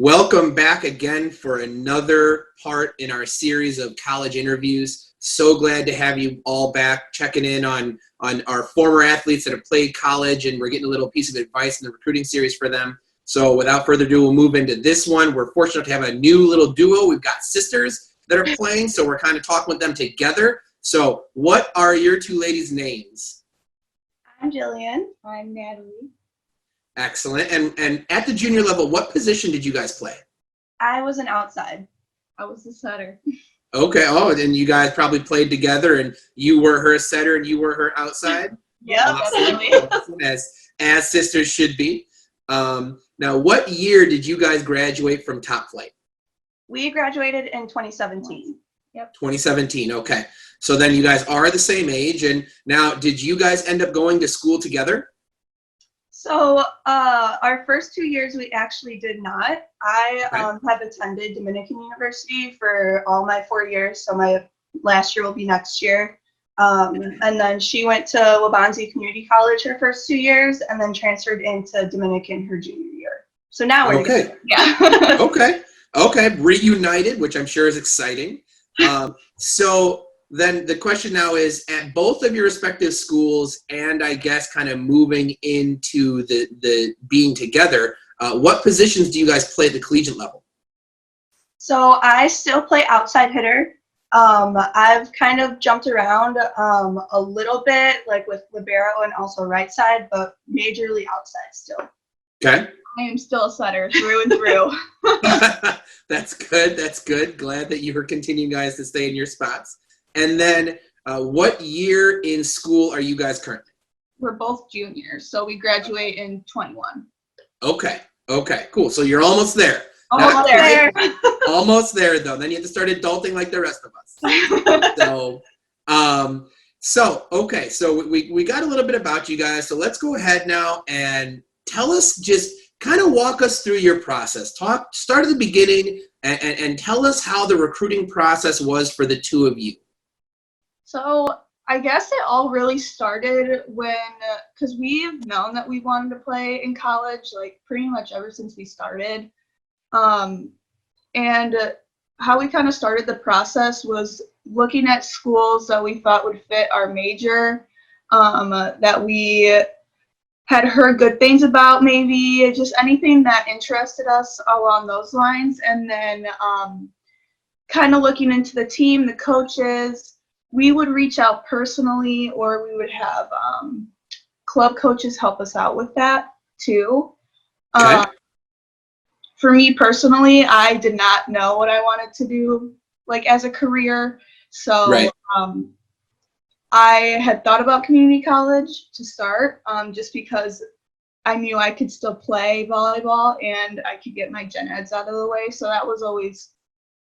Welcome back again for another part in our series of college interviews. So glad to have you all back checking in on our former athletes that have played college, and we're getting a little piece of advice in the recruiting series for them. So without further ado, we'll move into this one. We're fortunate to have a new little duo. We've got sisters that are playing, so we're kind of talking with them together. So what are your two ladies' names? I'm Gillian. I'm Natalie. Excellent. And at the junior level, what position did you guys play? I was an outside. I was the setter. Okay. Oh, then you guys probably played together, and you were her setter and you were her outside? Yeah, Awesome. definitely. As sisters should be. Now, what year did you guys graduate from Top Flight? We graduated in 2017. Yep. 2017. Okay. So then you guys are the same age. And now, did you guys end up going to school together? So our first 2 years, we actually did not. I have attended Dominican University for all my 4 years. So my last year will be next year. And then she went to Waubonsie Community College her first 2 years and then transferred into Dominican her junior year. So now we're together. Yeah. Okay. Reunited, which I'm sure is exciting. So then the question now is, at both of your respective schools, and I guess kind of moving into the being together, what positions do you guys play at the collegiate level? So I still play outside hitter. I've kind of jumped around a little bit, like with libero and also right side, but majorly outside still. Okay. I am still a setter through and through. That's good. That's good. Glad that you are continuing, guys, to stay in your spots. And then what year in school are you guys currently? We're both juniors, so we graduate in 21. Okay, cool. So you're almost there. Almost there. Almost there, though. Then you have to start adulting like the rest of us. So we got a little bit about you guys. So let's go ahead now and tell us, just kind of walk us through your process. Start at the beginning and tell us how the recruiting process was for the two of you. So I guess it all really started because we've known that we wanted to play in college, like pretty much ever since we started. And how we kind of started the process was looking at schools that we thought would fit our major, that we had heard good things about, maybe just anything that interested us along those lines. And then kind of looking into the team, the coaches. We would reach out personally, or we would have club coaches help us out with that too. Okay. For me personally, I did not know what I wanted to do like as a career. So right. I had thought about community college to start, just because I knew I could still play volleyball and I could get my gen eds out of the way. So that was always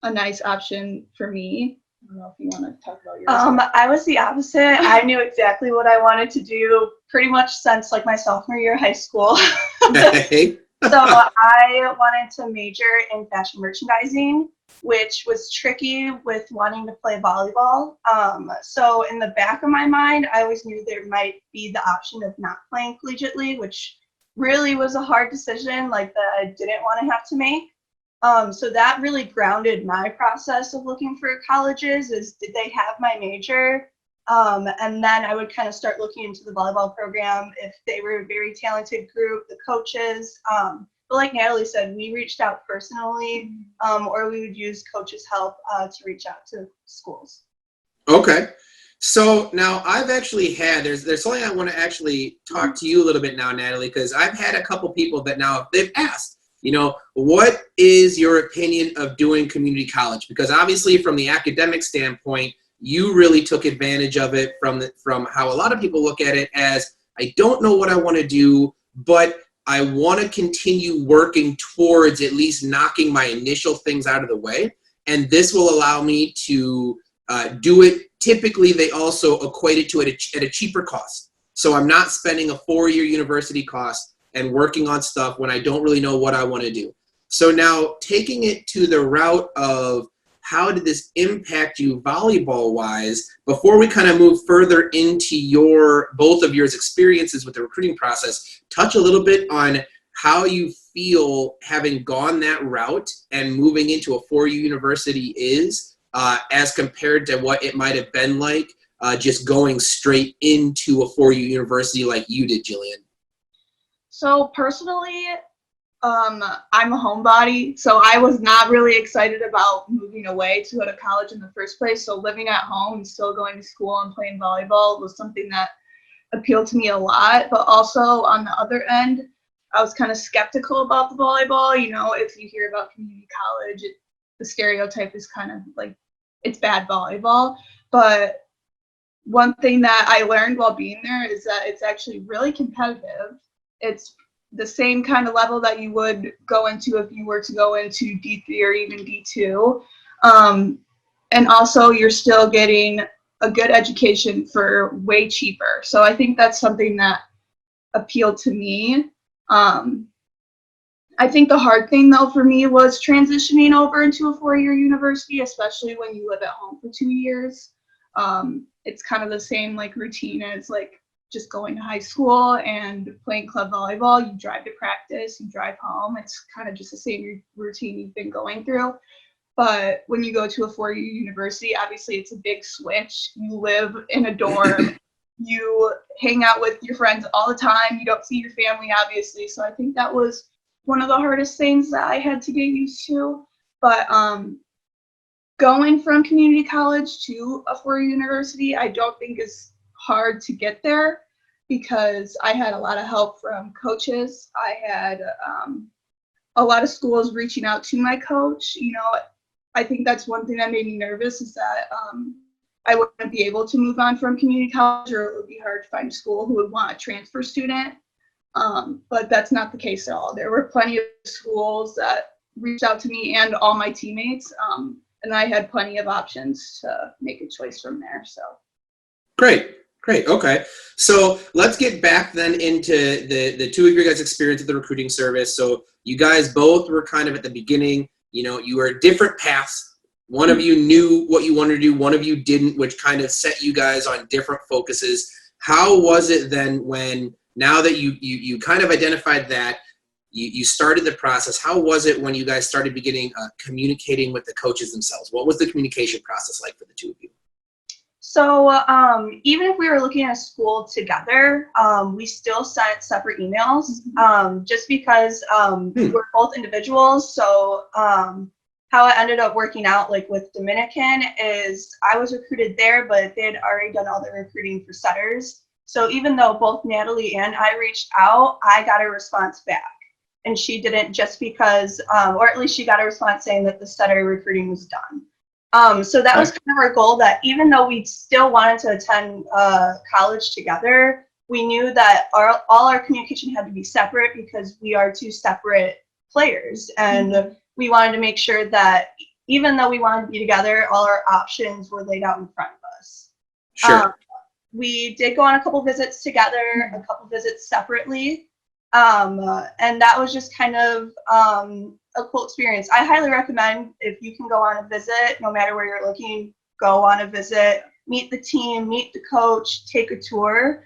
a nice option for me. I don't know if you want to talk about yours. I was the opposite. I knew exactly what I wanted to do pretty much since like my sophomore year of high school. Hey. So I wanted to major in fashion merchandising, which was tricky with wanting to play volleyball. So in the back of my mind, I always knew there might be the option of not playing collegiately, which really was a hard decision, like that I didn't want to have to make. So that really grounded my process of looking for colleges, is did they have my major? And then I would kind of start looking into the volleyball program, if they were a very talented group, the coaches. But like Natalie said, we reached out personally, or we would use coaches' help to reach out to schools. Okay. So now I've actually had, there's something I want to actually talk to you a little bit now, Natalie, because I've had a couple people that now they've asked, what is your opinion of doing community college? Because obviously from the academic standpoint, you really took advantage of it from how a lot of people look at it as, I don't know what I want to do, but I want to continue working towards at least knocking my initial things out of the way. And this will allow me to do it. Typically, they also equate it to at a cheaper cost. So I'm not spending a 4-year university cost and working on stuff when I don't really know what I want to do. So now taking it to the route of how did this impact you volleyball-wise, before we kind of move further into both of your experiences with the recruiting process, touch a little bit on how you feel having gone that route and moving into a 4U university is, as compared to what it might have been like just going straight into a 4U university like you did, Gillian. So personally, I'm a homebody, so I was not really excited about moving away to go to college in the first place. So living at home and still going to school and playing volleyball was something that appealed to me a lot. But also on the other end, I was kind of skeptical about the volleyball. You know, if you hear about community college, the stereotype is kind of like it's bad volleyball. But one thing that I learned while being there is that it's actually really competitive. It's the same kind of level that you would go into if you were to go into D3 or even D2. And also you're still getting a good education for way cheaper. So I think that's something that appealed to me. I think the hard thing though for me was transitioning over into a 4-year university, especially when you live at home for 2 years. It's kind of the same like routine as like just going to high school and playing club volleyball. You drive to practice, you drive home. It's kind of just the same routine you've been going through. But when you go to a 4-year university, obviously it's a big switch. You live in a dorm. You hang out with your friends all the time. You don't see your family, obviously. So I think that was one of the hardest things that I had to get used to. But going from community college to a 4-year university, I don't think is hard to get there because I had a lot of help from coaches. I had a lot of schools reaching out to my coach. You know, I think that's one thing that made me nervous is that I wouldn't be able to move on from community college, or it would be hard to find a school who would want a transfer student. But that's not the case at all. There were plenty of schools that reached out to me and all my teammates, and I had plenty of options to make a choice from there. So Great. Okay. So let's get back then into the two of your guys' experience at the recruiting service. So you guys both were kind of at the beginning, you know, you were different paths. One of you knew what you wanted to do. One of you didn't, which kind of set you guys on different focuses. How was it then when, now that you kind of identified that, you started the process, how was it when you guys started beginning communicating with the coaches themselves? What was the communication process like for the two of you? So even if we were looking at a school together, we still sent separate emails just because we're both individuals. So how it ended up working out like with Dominican is I was recruited there, but they had already done all the recruiting for setters. So even though both Natalie and I reached out, I got a response back. And she didn't, just because, or at least she got a response saying that the setter recruiting was done. So that was kind of our goal, that even though we still wanted to attend college together, we knew that all our communication had to be separate because we are two separate players. And we wanted to make sure that even though we wanted to be together, all our options were laid out in front of us. Sure. We did go on a couple visits together, a couple visits separately. And that was just kind of a cool experience. I highly recommend, if you can go on a visit, no matter where you're looking, go on a visit, meet the team, meet the coach, take a tour.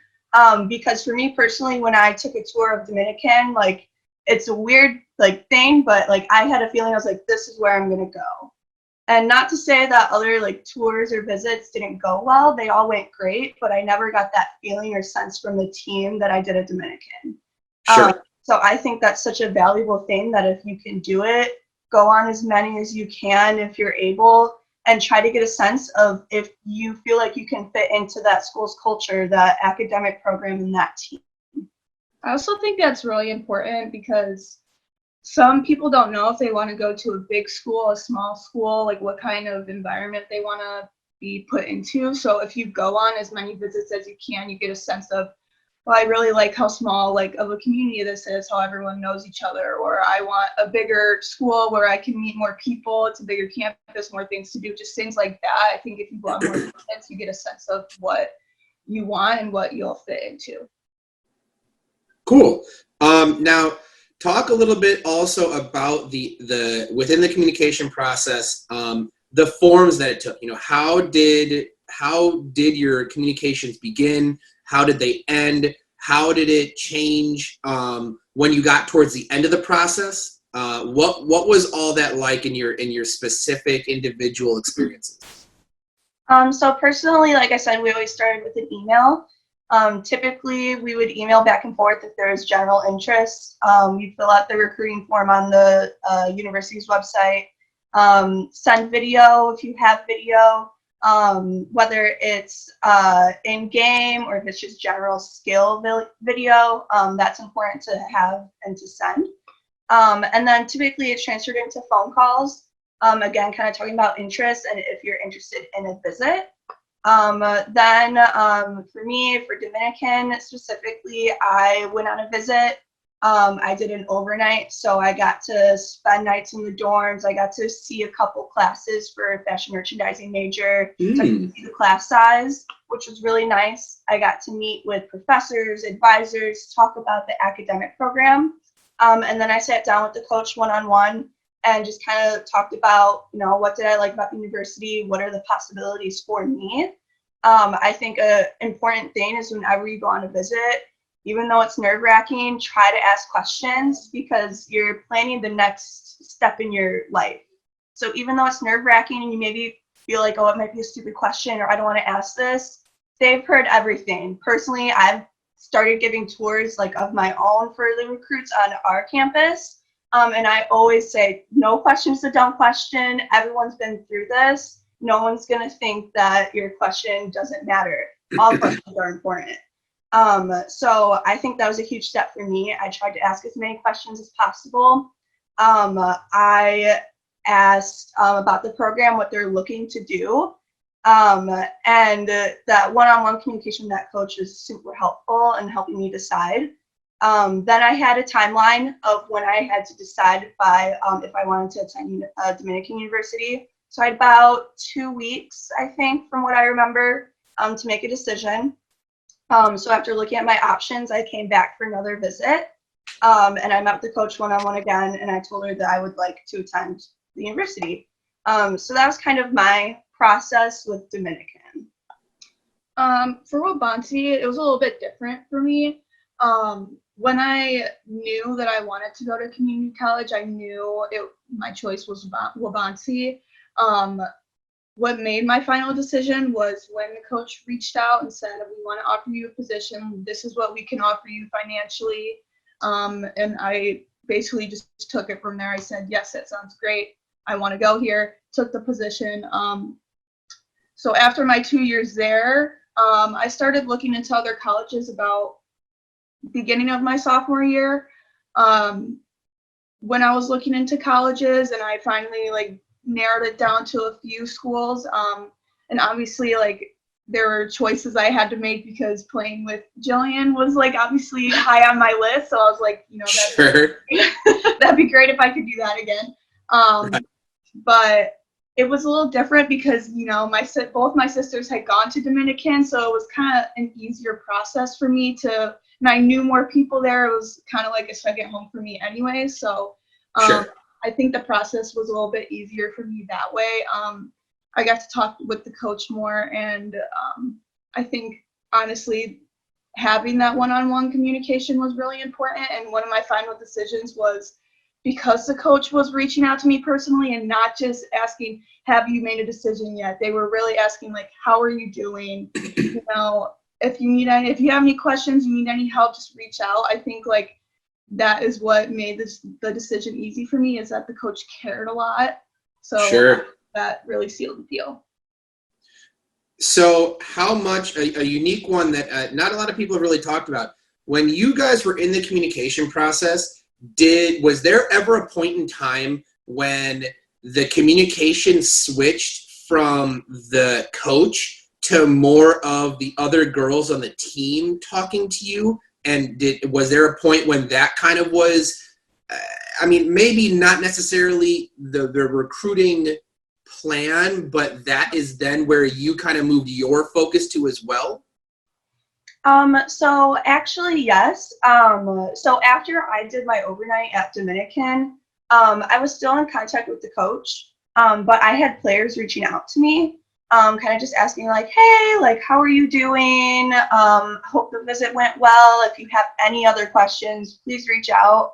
Because for me personally, when I took a tour of Dominican, like, it's a weird like thing, but like I had a feeling, I was like, this is where I'm gonna go. And not to say that other like tours or visits didn't go well, they all went great, but I never got that feeling or sense from the team that I did at Dominican. Sure. So I think that's such a valuable thing, that if you can do it, go on as many as you can if you're able, and try to get a sense of if you feel like you can fit into that school's culture, that academic program, and that team. I also think that's really important because some people don't know if they want to go to a big school, a small school, like what kind of environment they want to be put into. So if you go on as many visits as you can, you get a sense of, well, I really like how small like of a community this is, how everyone knows each other, or I want a bigger school where I can meet more people, it's a bigger campus, more things to do, just things like that. I think if you go on more visits, you get a sense of what you want and what you'll fit into. Cool. Now, talk a little bit also about the within the communication process, the forms that it took. You know, how did your communications begin? How did they end? how did it change when you got towards the end of the process? What was all that like in your specific individual experiences? So personally, like I said, we always started with an email. Typically, we would email back and forth if there was general interest. You'd fill out the recruiting form on the university's website. Send video if you have video, whether it's in-game or if it's just general skill video. That's important to have and to send. And then typically it's transferred into phone calls. Again, kind of talking about interest and if you're interested in a visit. Then for me, for Dominican specifically, I went on a visit. I did an overnight, so I got to spend nights in the dorms. I got to see a couple classes for a fashion merchandising major, so I could see the class size, which was really nice. I got to meet with professors, advisors, talk about the academic program. And then I sat down with the coach one-on-one and just kind of talked about, what did I like about the university? What are the possibilities for me? I think an important thing is whenever you go on a visit, even though it's nerve-wracking, try to ask questions because you're planning the next step in your life. So even though it's nerve-wracking and you maybe feel like, oh, it might be a stupid question or I don't want to ask this, they've heard everything. Personally, I've started giving tours of my own for the recruits on our campus. And I always say, no question's a dumb question. Everyone's been through this. No one's going to think that your question doesn't matter. All questions are important. So I think that was a huge step for me. I tried to ask as many questions as possible. I asked about the program, what they're looking to do. And that one-on-one communication with that coach is super helpful in helping me decide. Then I had a timeline of when I had to decide if I wanted to attend Dominican University. So I had about 2 weeks, I think, from what I remember, to make a decision. So after looking at my options, I came back for another visit, and I met with the coach one-on-one again, and I told her that I would like to attend the university. So that was kind of my process with Dominican. For Wabansi, it was a little bit different for me. When I knew that I wanted to go to community college, I knew my choice was Wabansi. What made my final decision was when the coach reached out and said, we want to offer you a position. This is what we can offer you financially. And I basically just took it from there. I said, yes, that sounds great. I want to go here. Took the position. So after my 2 years there, I started looking into other colleges about beginning of my sophomore year. When I was looking into colleges and I finally narrowed it down to a few schools, and obviously there were choices I had to make because playing with Gillian was obviously high on my list, so I was like, that'd be great if I could do that again. But it was a little different because both my sisters had gone to Dominican, so it was kind of an easier process for me and I knew more people there. It was kind of like a second home for me anyway, so I think the process was a little bit easier for me that way. I got to talk with the coach more, and I think honestly having that one-on-one communication was really important. And one of my final decisions was because the coach was reaching out to me personally and not just asking, have you made a decision yet? They were really asking how are you doing? If you have any questions, you need any help, just reach out. I think that is what made the decision easy for me, is that the coach cared a lot. So that really sealed the deal. So how much, a unique one that not a lot of people have really talked about, when you guys were in the communication process, was there ever a point in time when the communication switched from the coach to more of the other girls on the team talking to you? And was there a point when that kind of was, maybe not necessarily the recruiting plan, but that is then where you kind of moved your focus to as well? So actually, yes. So after I did my overnight at Dominican, I was still in contact with the coach, but I had players reaching out to me. kind of just asking like, hey, like, how are you doing? Hope the visit went well. If you have any other questions, please reach out.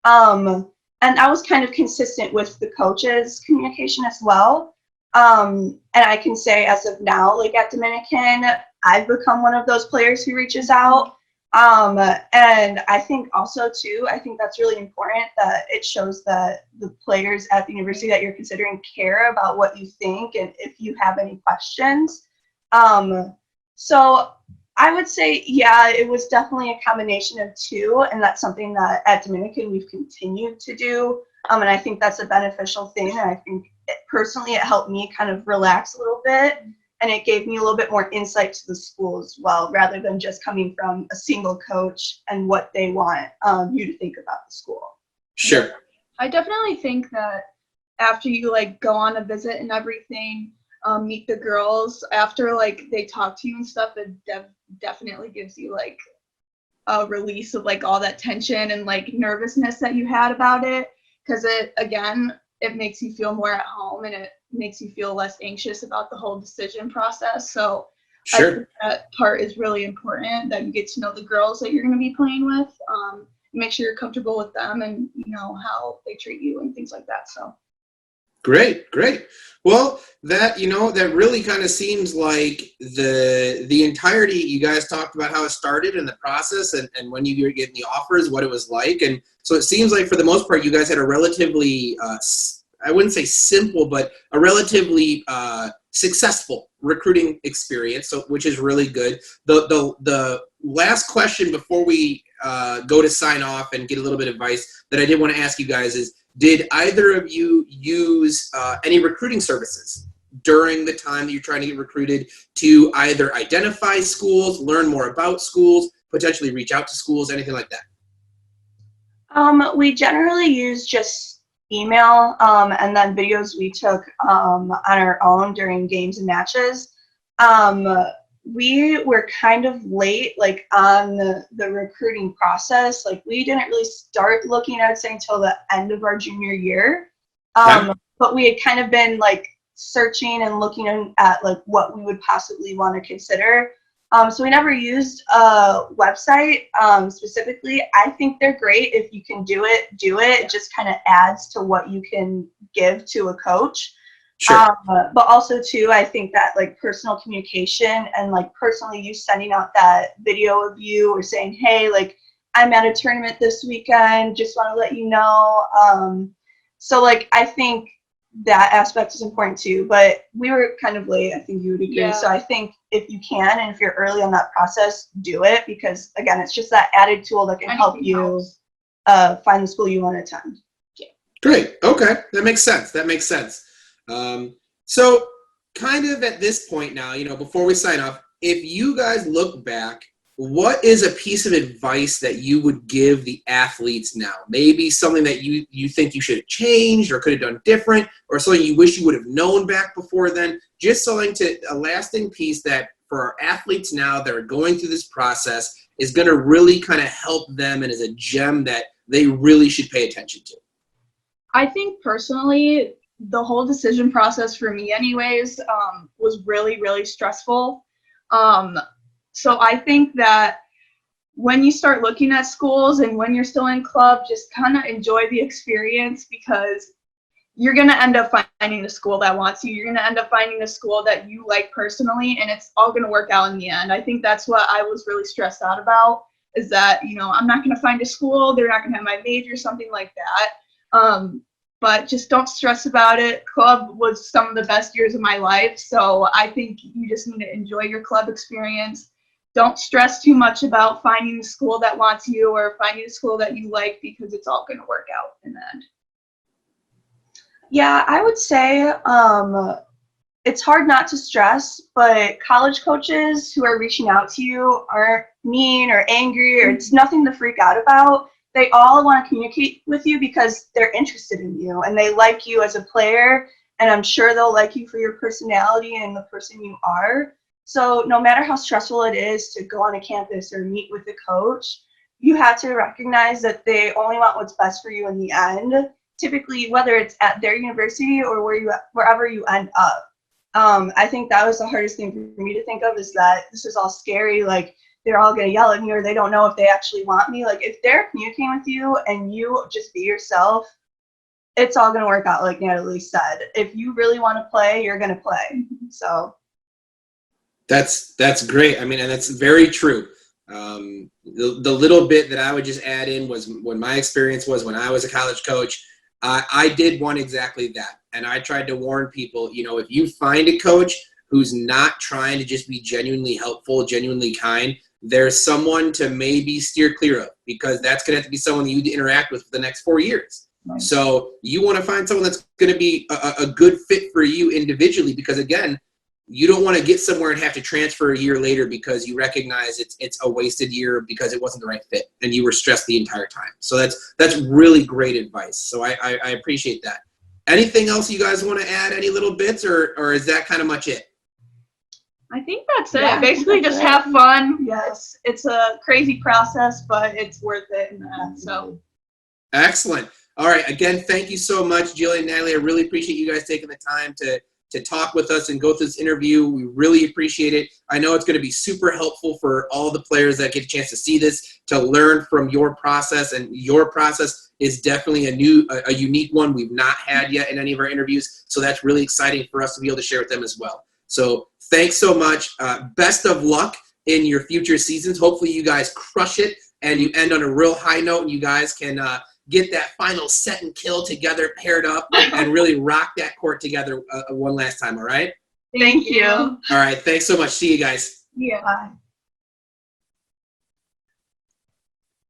And I was kind of consistent with the coaches' communication as well. And I can say as of now, like at Dominican, I've become one of those players who reaches out. And I think also too, I think that's really important that it shows that the players at the university that you're considering care about what you think and if you have any questions. So I would say, yeah, it was definitely a combination of two, and that's something that at Dominican we've continued to do. And I think that's a beneficial thing. And I think personally it helped me kind of relax a little bit. And it gave me a little bit more insight to the school as well, rather than just coming from a single coach and what they want you to think about the school. Sure. I definitely think that after you like go on a visit and everything, meet the girls, after like they talk to you and stuff, it definitely gives you like a release of like all that tension and like nervousness that you had about it, because it makes you feel more at home and it makes you feel less anxious about the whole decision process. So Sure. I think that part is really important, that you get to know the girls that you're going to be playing with, make sure you're comfortable with them and you know how they treat you and things like that. So Great. Well, that really kind of seems like the entirety. You guys talked about how it started in the process and when you were getting the offers, what it was like. And so it seems like for the most part, you guys had a relatively, I wouldn't say simple, but a relatively successful recruiting experience, so which is really good. The last question before we go to sign off and get a little bit of advice that I did want to ask you guys is, did either of you use any recruiting services during the time that you're trying to get recruited to either identify schools, learn more about schools, potentially reach out to schools, anything like that? We generally use just email and then videos we took on our own during games and matches. We were kind of late, like on the recruiting process. Like we didn't really start looking, I'd say, until the end of our junior year. But we had kind of been like searching and looking at like what we would possibly want to consider. So we never used a website specifically. I think they're great. If you can do it. It just kind of adds to what you can give to a coach. Sure. But also too, I think that like personal communication and like personally you sending out that video of you or saying, hey, like I'm at a tournament this weekend, just want to let you know. So like I think that aspect is important too, but we were kind of late, I think you would agree. Yeah. So I think if you can and if you're early on that process, do it, because again, it's just that added tool that can help you find the school you want to attend. Yeah. Great. Okay. That makes sense. So kind of at this point now, before we sign off, if you guys look back, what is a piece of advice that you would give the athletes now? Maybe something that you think you should have changed or could have done different, or something you wish you would have known back before then. Just something a lasting piece that for our athletes now that are going through this process is going to really kind of help them and is a gem that they really should pay attention to. I think personally, the whole decision process for me anyways was really, really stressful. So I think that when you start looking at schools and when you're still in club, just kind of enjoy the experience, because you're going to end up finding a school that wants you. You're going to end up finding a school that you like personally, and it's all going to work out in the end. I think that's what I was really stressed out about, is that, I'm not going to find a school. They're not going to have my major, something like that. But just don't stress about it. Club was some of the best years of my life. So I think you just need to enjoy your club experience. Don't stress too much about finding a school that wants you or finding a school that you like, because it's all going to work out in the end. Yeah, I would say it's hard not to stress, but college coaches who are reaching out to you aren't mean or angry, or it's nothing to freak out about. They all want to communicate with you because they're interested in you and they like you as a player, and I'm sure they'll like you for your personality and the person you are. So no matter how stressful it is to go on a campus or meet with a coach, you have to recognize that they only want what's best for you in the end, typically whether it's at their university or wherever you end up. I think that was the hardest thing for me to think of, is that this is all scary. Like, they're all going to yell at me, or they don't know if they actually want me. Like, if they're communicating with you and you just be yourself, it's all going to work out, like Natalie said. If you really want to play, you're going to play. So that's great. I mean, and that's very true. The little bit that I would just add in was when my experience was when I was a college coach. I did one exactly that. And I tried to warn people, you know, if you find a coach who's not trying to just be genuinely helpful, genuinely kind, there's someone to maybe steer clear of, because that's going to have to be someone that you need to interact with for the next 4 years. Right. So you want to find someone that's going to be a good fit for you individually, because, again, you don't want to get somewhere and have to transfer a year later because you recognize it's a wasted year because it wasn't the right fit and you were stressed the entire time. So that's really great advice. So I appreciate that. Anything else you guys want to add? Any little bits, or is that kind of much it? I think that's it. Basically, just have fun. yes, It's a crazy process, but it's worth it. And so Excellent. All right. Again, thank you so much, Gillian and Natalie. I really appreciate you guys taking the time to talk with us and go through this interview. We really appreciate it. I know it's going to be super helpful for all the players that get a chance to see this, to learn from your process, and your process is definitely a unique one we've not had yet in any of our interviews. So that's really exciting for us to be able to share with them as well. So thanks so much. Best of luck in your future seasons. Hopefully you guys crush it and you end on a real high note, and you guys can get that final set and kill together, paired up, and really rock that court together one last time, all right? thank you. All right, thanks so much. See you guys. Yeah. bye.